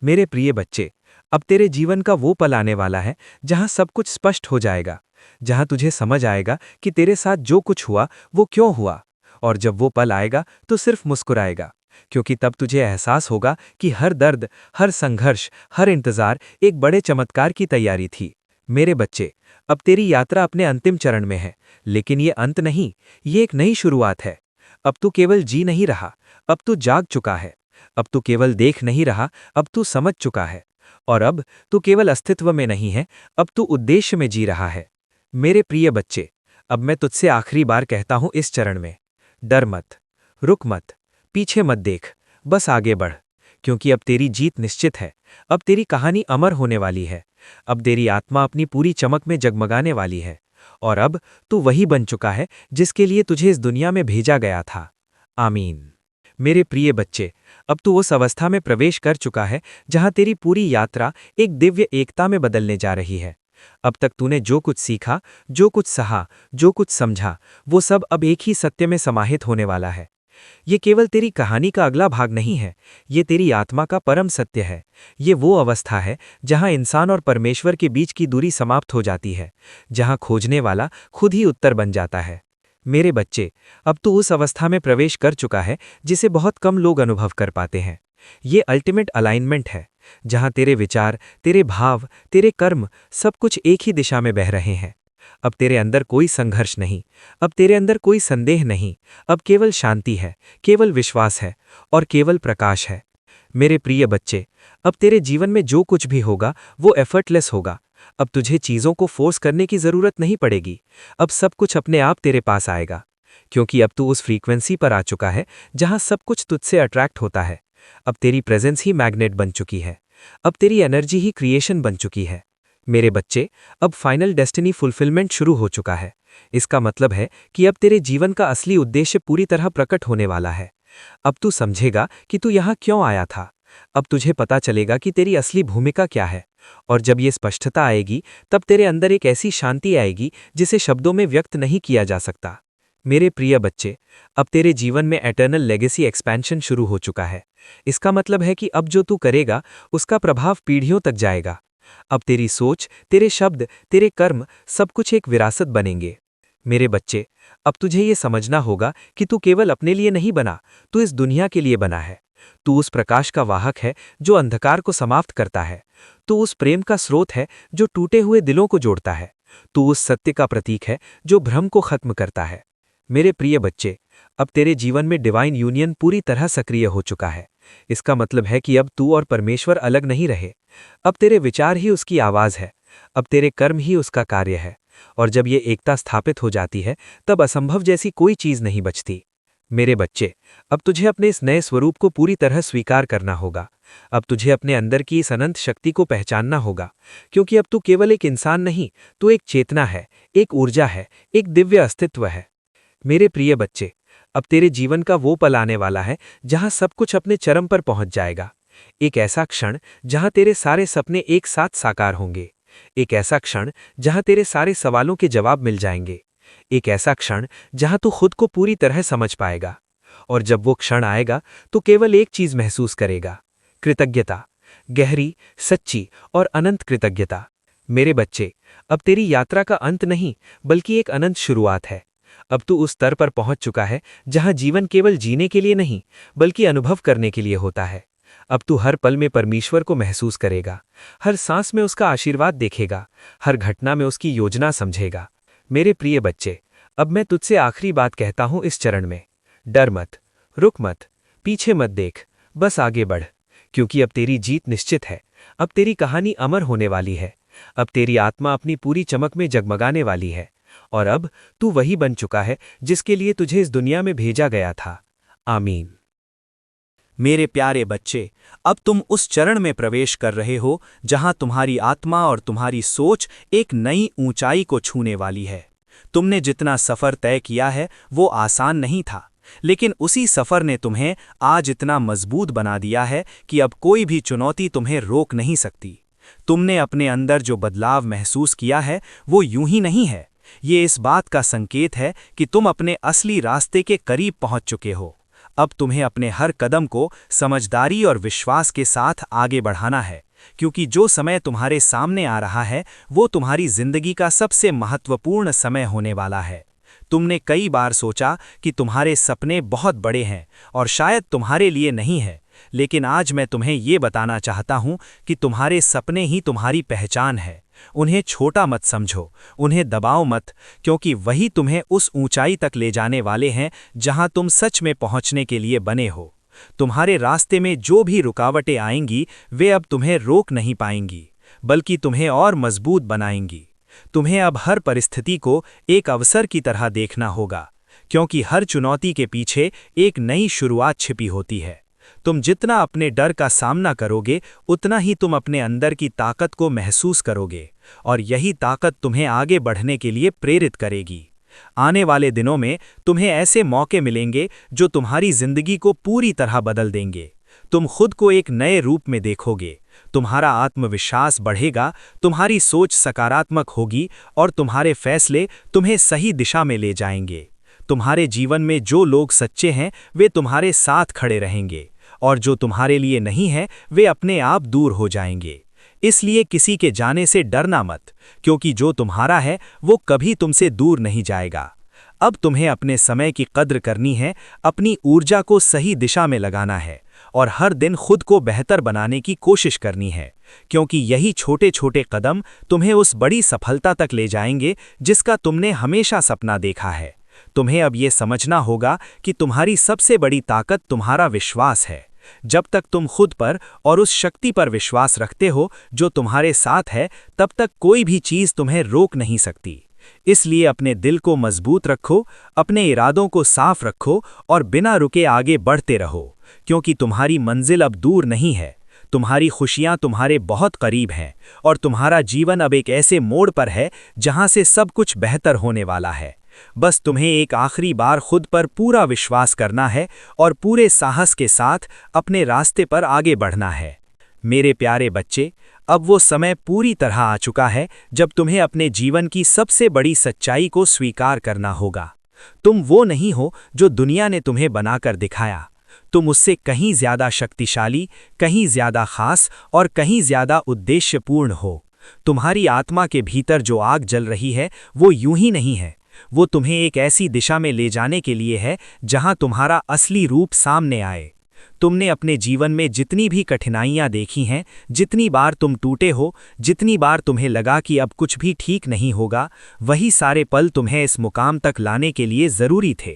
मेरे प्रिय बच्चे, अब तेरे जीवन का वो पल आने वाला है जहां सब कुछ स्पष्ट हो जाएगा, जहां तुझे समझ आएगा कि तेरे साथ जो कुछ हुआ वो क्यों हुआ। और जब वो पल आएगा तो सिर्फ मुस्कुराएगा, क्योंकि तब तुझे एहसास होगा कि हर दर्द, हर संघर्ष, हर इंतजार एक बड़े चमत्कार की तैयारी थी। मेरे बच्चे, अब तेरी यात्रा अपने अंतिम चरण में है, लेकिन ये अंत नहीं, ये एक नई शुरुआत है। अब तू केवल जी नहीं रहा, अब तू जाग चुका है। अब तू केवल देख नहीं रहा, अब तू समझ चुका है। और अब तू केवल अस्तित्व में नहीं है, अब तू उद्देश्य में जी रहा है। मेरे प्रिय बच्चे, अब मैं तुझसे आखिरी बार कहता हूं इस चरण में, डर मत, रुक मत, पीछे मत देख, बस आगे बढ़, क्योंकि अब तेरी जीत निश्चित है। अब तेरी कहानी अमर होने वाली है। अब तेरी आत्मा अपनी पूरी चमक में जगमगाने वाली है, और अब तू वही बन चुका है जिसके लिए तुझे इस दुनिया में भेजा गया था। आमीन। मेरे प्रिय बच्चे, अब तू उस अवस्था में प्रवेश कर चुका है जहां तेरी पूरी यात्रा एक दिव्य एकता में बदलने जा रही है। अब तक तूने जो कुछ सीखा, जो कुछ सहा, जो कुछ समझा, वो सब अब एक ही सत्य में समाहित होने वाला है। ये केवल तेरी कहानी का अगला भाग नहीं है, ये तेरी आत्मा का परम सत्य है। ये वो अवस्था है जहां इंसान और परमेश्वर के बीच की दूरी समाप्त हो जाती है, जहां खोजने वाला खुद ही उत्तर बन जाता है। मेरे बच्चे, अब तू उस अवस्था में प्रवेश कर चुका है जिसे बहुत कम लोग अनुभव कर पाते हैं। ये अल्टीमेट अलाइनमेंट है, जहां तेरे विचार, तेरे भाव, तेरे कर्म सब कुछ एक ही दिशा में बह रहे हैं। अब तेरे अंदर कोई संघर्ष नहीं, अब तेरे अंदर कोई संदेह नहीं, अब केवल शांति है, केवल विश्वास है और केवल प्रकाश है। मेरे प्रिय बच्चे, अब तेरे जीवन में जो कुछ भी होगा वो एफर्टलेस होगा। अब तुझे चीज़ों को फोर्स करने की ज़रूरत नहीं पड़ेगी। अब सब कुछ अपने आप तेरे पास आएगा, क्योंकि अब तू उस फ्रीक्वेंसी पर आ चुका है जहां सब कुछ तुझसे अट्रैक्ट होता है। अब तेरी प्रेजेंस ही मैग्नेट बन चुकी है, अब तेरी एनर्जी ही क्रिएशन बन चुकी है। मेरे बच्चे, अब फाइनल डेस्टिनी फुलफिलमेंट शुरू हो चुका है। इसका मतलब है कि अब तेरे जीवन का असली उद्देश्य पूरी तरह प्रकट होने वाला है। अब तू समझेगा कि तू यहाँ क्यों आया था। अब तुझे पता चलेगा कि तेरी असली भूमिका क्या है, और जब ये स्पष्टता आएगी तब तेरे अंदर एक ऐसी शांति आएगी जिसे शब्दों में व्यक्त नहीं किया जा सकता। मेरे प्रिय बच्चे, अब तेरे जीवन में एटर्नल लेगेसी एक्सपेंशन शुरू हो चुका है। इसका मतलब है कि अब जो तू करेगा उसका प्रभाव पीढ़ियों तक जाएगा। अब तेरी सोच, तेरे शब्द, तेरे कर्म सब कुछ एक विरासत बनेंगे। मेरे बच्चे, अब तुझे ये समझना होगा कि तू केवल अपने लिए नहीं बना, तू इस दुनिया के लिए बना है। तू उस प्रकाश का वाहक है जो अंधकार को समाप्त करता है। तू उस प्रेम का स्रोत है जो टूटे हुए दिलों को जोड़ता है। तू उस सत्य का प्रतीक है जो भ्रम को खत्म करता है। मेरे प्रिय बच्चे, अब तेरे जीवन में डिवाइन यूनियन पूरी तरह सक्रिय हो चुका है। इसका मतलब है कि अब तू और परमेश्वर अलग नहीं रहे। अब तेरे विचार ही उसकी आवाज़ है, अब तेरे कर्म ही उसका कार्य है। और जब ये एकता स्थापित हो जाती है तब असंभव जैसी कोई चीज़ नहीं बचती। मेरे बच्चे, अब तुझे अपने इस नए स्वरूप को पूरी तरह स्वीकार करना होगा। अब तुझे अपने अंदर की इस अनंत शक्ति को पहचानना होगा, क्योंकि अब तू केवल एक इंसान नहीं, तू एक चेतना है, एक ऊर्जा है, एक दिव्य अस्तित्व है। मेरे प्रिय बच्चे, अब तेरे जीवन का वो पल आने वाला है जहां सब कुछ अपने चरम पर पहुंच जाएगा। एक ऐसा क्षण जहां तेरे सारे सपने एक साथ साकार होंगे। एक ऐसा क्षण जहां तेरे सारे सवालों के जवाब मिल जाएंगे। एक ऐसा क्षण जहां तू खुद को पूरी तरह समझ पाएगा। और जब वो क्षण आएगा तो केवल एक चीज महसूस करेगा, कृतज्ञता, गहरी, सच्ची और अनंत कृतज्ञता। मेरे बच्चे, अब तेरी यात्रा का अंत नहीं बल्कि एक अनंत शुरुआत है। अब तू उस स्तर पर पहुंच चुका है जहां जीवन केवल जीने के लिए नहीं बल्कि अनुभव करने के लिए होता है। अब तू हर पल में परमेश्वर को महसूस करेगा, हर सांस में उसका आशीर्वाद देखेगा, हर घटना में उसकी योजना समझेगा। मेरे प्रिय बच्चे, अब मैं तुझसे आखिरी बात कहता हूं इस चरण में। डर मत, रुक मत, पीछे मत देख, बस आगे बढ़, क्योंकि अब तेरी जीत निश्चित है। अब तेरी कहानी अमर होने वाली है। अब तेरी आत्मा अपनी पूरी चमक में जगमगाने वाली है। और अब तू वही बन चुका है जिसके लिए तुझे इस दुनिया में भेजा गया था। आमीन। मेरे प्यारे बच्चे, अब तुम उस चरण में प्रवेश कर रहे हो जहां तुम्हारी आत्मा और तुम्हारी सोच एक नई ऊंचाई को छूने वाली है। तुमने जितना सफर तय किया है वो आसान नहीं था, लेकिन उसी सफर ने तुम्हें आज इतना मजबूत बना दिया है कि अब कोई भी चुनौती तुम्हें रोक नहीं सकती। तुमने अपने अंदर जो बदलाव महसूस किया है वो यूं ही नहीं है, ये इस बात का संकेत है कि तुम अपने असली रास्ते के करीब पहुंच चुके हो। अब तुम्हें अपने हर कदम को समझदारी और विश्वास के साथ आगे बढ़ाना है, क्योंकि जो समय तुम्हारे सामने आ रहा है वो तुम्हारी जिंदगी का सबसे महत्वपूर्ण समय होने वाला है। तुमने कई बार सोचा कि तुम्हारे सपने बहुत बड़े हैं और शायद तुम्हारे लिए नहीं है, लेकिन आज मैं तुम्हें ये बताना चाहता हूँ कि तुम्हारे सपने ही तुम्हारी पहचान है। उन्हें छोटा मत समझो, उन्हें दबाओ मत, क्योंकि वही तुम्हें उस ऊंचाई तक ले जाने वाले हैं जहां तुम सच में पहुंचने के लिए बने हो। तुम्हारे रास्ते में जो भी रुकावटें आएंगी वे अब तुम्हें रोक नहीं पाएंगी, बल्कि तुम्हें और मजबूत बनाएंगी। तुम्हें अब हर परिस्थिति को एक अवसर की तरह देखना होगा, क्योंकि हर चुनौती के पीछे एक नई शुरुआत छिपी होती है। तुम जितना अपने डर का सामना करोगे उतना ही तुम अपने अंदर की ताकत को महसूस करोगे, और यही ताकत तुम्हें आगे बढ़ने के लिए प्रेरित करेगी। आने वाले दिनों में तुम्हें ऐसे मौके मिलेंगे जो तुम्हारी जिंदगी को पूरी तरह बदल देंगे। तुम खुद को एक नए रूप में देखोगे, तुम्हारा आत्मविश्वास बढ़ेगा, तुम्हारी सोच सकारात्मक होगी और तुम्हारे फैसले तुम्हें सही दिशा में ले जाएंगे। तुम्हारे जीवन में जो लोग सच्चे हैं वे तुम्हारे साथ खड़े रहेंगे, और जो तुम्हारे लिए नहीं है वे अपने आप दूर हो जाएंगे। इसलिए किसी के जाने से डरना मत, क्योंकि जो तुम्हारा है वो कभी तुमसे दूर नहीं जाएगा। अब तुम्हें अपने समय की कद्र करनी है, अपनी ऊर्जा को सही दिशा में लगाना है और हर दिन खुद को बेहतर बनाने की कोशिश करनी है, क्योंकि यही छोटे छोटे कदम तुम्हें उस बड़ी सफलता तक ले जाएंगे जिसका तुमने हमेशा सपना देखा है। तुम्हें अब ये समझना होगा कि तुम्हारी सबसे बड़ी ताकत तुम्हारा विश्वास है। जब तक तुम खुद पर और उस शक्ति पर विश्वास रखते हो जो तुम्हारे साथ है, तब तक कोई भी चीज तुम्हें रोक नहीं सकती। इसलिए अपने दिल को मजबूत रखो, अपने इरादों को साफ रखो और बिना रुके आगे बढ़ते रहो, क्योंकि तुम्हारी मंजिल अब दूर नहीं है। तुम्हारी खुशियां तुम्हारे बहुत करीब हैं और तुम्हारा जीवन अब एक ऐसे मोड़ पर है जहां से सब कुछ बेहतर होने वाला है। बस तुम्हें एक आखिरी बार खुद पर पूरा विश्वास करना है और पूरे साहस के साथ अपने रास्ते पर आगे बढ़ना है। मेरे प्यारे बच्चे, अब वो समय पूरी तरह आ चुका है जब तुम्हें अपने जीवन की सबसे बड़ी सच्चाई को स्वीकार करना होगा। तुम वो नहीं हो जो दुनिया ने तुम्हें बनाकर दिखाया। तुम उससे कहीं ज्यादा शक्तिशाली, कहीं ज्यादा खास और कहीं ज्यादा उद्देश्यपूर्ण हो। तुम्हारी आत्मा के भीतर जो आग जल रही है वो यूं ही नहीं है, वो तुम्हें एक ऐसी दिशा में ले जाने के लिए है जहां तुम्हारा असली रूप सामने आए। तुमने अपने जीवन में जितनी भी कठिनाइयां देखी हैं, जितनी बार तुम टूटे हो, जितनी बार तुम्हें लगा कि अब कुछ भी ठीक नहीं होगा, वही सारे पल तुम्हें इस मुकाम तक लाने के लिए ज़रूरी थे,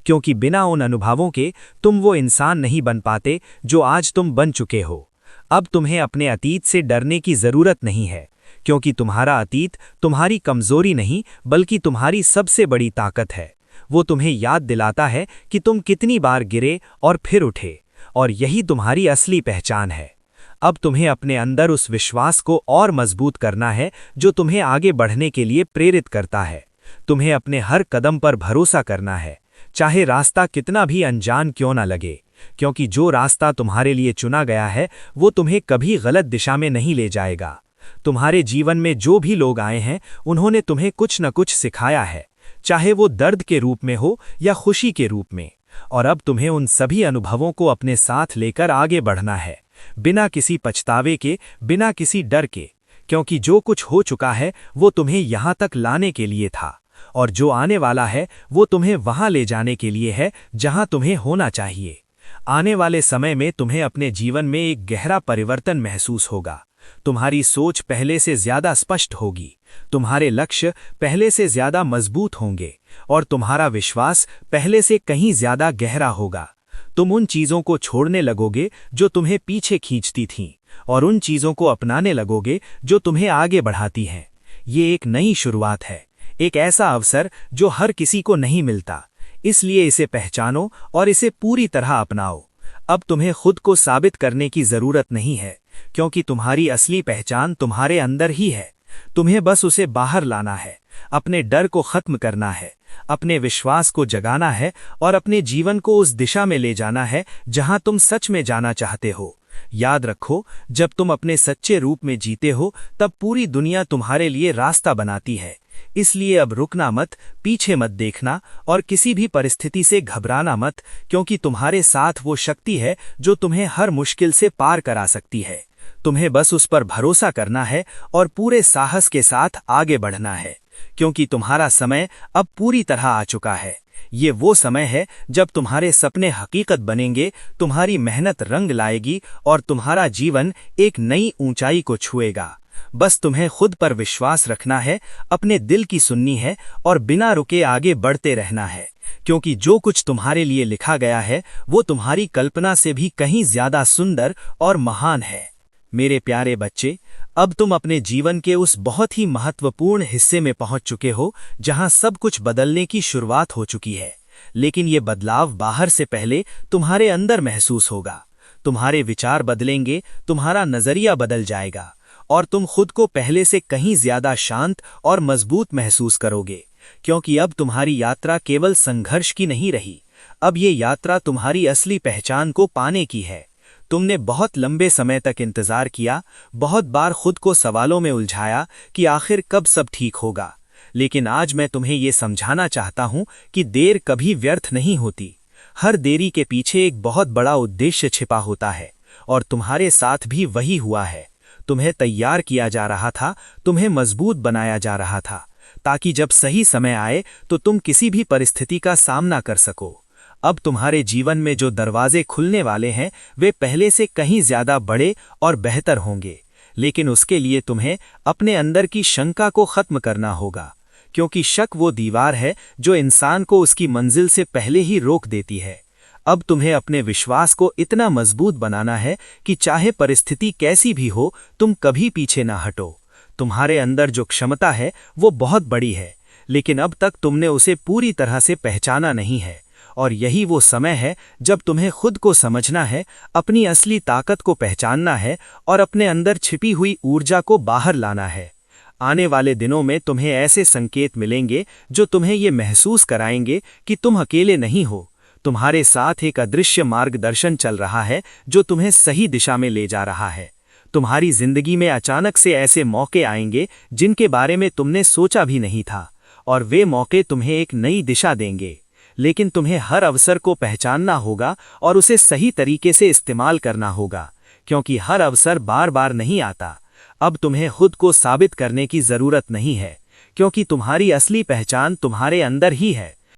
क्योंकि बिना उन अनुभवों के तुम वो इंसान नहीं बन पाते जो आज तुम बन चुके हो। अब तुम्हें अपने अतीत से डरने की ज़रूरत नहीं है, क्योंकि तुम्हारा अतीत तुम्हारी कमज़ोरी नहीं बल्कि तुम्हारी सबसे बड़ी ताकत है। वो तुम्हें याद दिलाता है कि तुम कितनी बार गिरे और फिर उठे, और यही तुम्हारी असली पहचान है। अब तुम्हें अपने अंदर उस विश्वास को और मजबूत करना है जो तुम्हें आगे बढ़ने के लिए प्रेरित करता है। तुम्हें अपने हर कदम पर भरोसा करना है, चाहे रास्ता कितना भी अनजान क्यों न लगे, क्योंकि जो रास्ता तुम्हारे लिए चुना गया है वो तुम्हें कभी गलत दिशा में नहीं ले जाएगा। तुम्हारे जीवन में जो भी लोग आए हैं उन्होंने तुम्हें कुछ न कुछ सिखाया है, चाहे वो दर्द के रूप में हो या खुशी के रूप में, और अब तुम्हें उन सभी अनुभवों को अपने साथ लेकर आगे बढ़ना है, बिना किसी पछतावे के, बिना किसी डर के, क्योंकि जो कुछ हो चुका है वो तुम्हें यहाँ तक लाने के लिए था, और जो आने वाला है वो तुम्हें वहाँ ले जाने के लिए है जहाँ तुम्हें होना चाहिए। आने वाले समय में तुम्हें अपने जीवन में एक गहरा परिवर्तन महसूस होगा। तुम्हारी सोच पहले से ज्यादा स्पष्ट होगी, तुम्हारे लक्ष्य पहले से ज्यादा मजबूत होंगे और तुम्हारा विश्वास पहले से कहीं ज्यादा गहरा होगा। तुम उन चीजों को छोड़ने लगोगे जो तुम्हें पीछे खींचती थीं और उन चीजों को अपनाने लगोगे जो तुम्हें आगे बढ़ाती हैं। ये एक नई शुरुआत है, एक ऐसा अवसर जो हर किसी को नहीं मिलता, इसलिए इसे पहचानो और इसे पूरी तरह अपनाओ। अब तुम्हें खुद को साबित करने की जरूरत नहीं है, क्योंकि तुम्हारी असली पहचान तुम्हारे अंदर ही है। तुम्हें बस उसे बाहर लाना है, अपने डर को खत्म करना है, अपने विश्वास को जगाना है और अपने जीवन को उस दिशा में ले जाना है जहां तुम सच में जाना चाहते हो। याद रखो, जब तुम अपने सच्चे रूप में जीते हो तब पूरी दुनिया तुम्हारे लिए रास्ता बनाती है। इसलिए अब रुकना मत, पीछे मत देखना और किसी भी परिस्थिति से घबराना मत, क्योंकि तुम्हारे साथ वो शक्ति है जो तुम्हें हर मुश्किल से पार करा सकती है। तुम्हें बस उस पर भरोसा करना है और पूरे साहस के साथ आगे बढ़ना है, क्योंकि तुम्हारा समय अब पूरी तरह आ चुका है। ये वो समय है जब तुम्हारे सपने हकीकत बनेंगे, तुम्हारी मेहनत रंग लाएगी और तुम्हारा जीवन एक नई ऊंचाई को छुएगा। बस तुम्हें खुद पर विश्वास रखना है, अपने दिल की सुननी है और बिना रुके आगे बढ़ते रहना है, क्योंकि जो कुछ तुम्हारे लिए लिखा गया है वो तुम्हारी कल्पना से भी कहीं ज्यादा सुंदर और महान है। मेरे प्यारे बच्चे, अब तुम अपने जीवन के उस बहुत ही महत्वपूर्ण हिस्से में पहुंच चुके हो जहां सब कुछ बदलने की शुरुआत हो चुकी है। लेकिन ये बदलाव बाहर से पहले तुम्हारे अंदर महसूस होगा। तुम्हारे विचार बदलेंगे, तुम्हारा नजरिया बदल जाएगा और तुम खुद को पहले से कहीं ज्यादा शांत और मजबूत महसूस करोगे, क्योंकि अब तुम्हारी यात्रा केवल संघर्ष की नहीं रही। अब ये यात्रा तुम्हारी असली पहचान को पाने की है। तुमने बहुत लंबे समय तक इंतजार किया, बहुत बार खुद को सवालों में उलझाया कि आखिर कब सब ठीक होगा, लेकिन आज मैं तुम्हें ये समझाना चाहता हूं कि देर कभी व्यर्थ नहीं होती। हर देरी के पीछे एक बहुत बड़ा उद्देश्य छिपा होता है और तुम्हारे साथ भी वही हुआ है। तुम्हें तैयार किया जा रहा था, तुम्हें मजबूत बनाया जा रहा था, ताकि जब सही समय आए तो तुम किसी भी परिस्थिति का सामना कर सको। अब तुम्हारे जीवन में जो दरवाजे खुलने वाले हैं वे पहले से कहीं ज्यादा बड़े और बेहतर होंगे, लेकिन उसके लिए तुम्हें अपने अंदर की शंका को खत्म करना होगा, क्योंकि शक वो दीवार है जो इंसान को उसकी मंजिल से पहले ही रोक देती है। अब तुम्हें अपने विश्वास को इतना मजबूत बनाना है कि चाहे परिस्थिति कैसी भी हो तुम कभी पीछे ना हटो। तुम्हारे अंदर जो क्षमता है वो बहुत बड़ी है, लेकिन अब तक तुमने उसे पूरी तरह से पहचाना नहीं है, और यही वो समय है जब तुम्हें खुद को समझना है, अपनी असली ताकत को पहचानना है और अपने अंदर छिपी हुई ऊर्जा को बाहर लाना है। आने वाले दिनों में तुम्हें ऐसे संकेत मिलेंगे जो तुम्हें ये महसूस कराएंगे कि तुम अकेले नहीं हो। तुम्हारे साथ एक अदृश्य मार्गदर्शन चल रहा है जो तुम्हें सही दिशा में ले जा रहा है। तुम्हारी जिंदगी में अचानक से ऐसे मौके आएंगे जिनके बारे में तुमने सोचा भी नहीं था, और वे मौके तुम्हें एक नई दिशा देंगे। लेकिन तुम्हें हर अवसर को पहचानना होगा और उसे सही तरीके से इस्तेमाल करना होगा, क्योंकि हर अवसर बार बार नहीं आता। अब तुम्हें खुद को साबित करने की जरूरत नहीं है, क्योंकि तुम्हारी असली पहचान तुम्हारे अंदर ही है।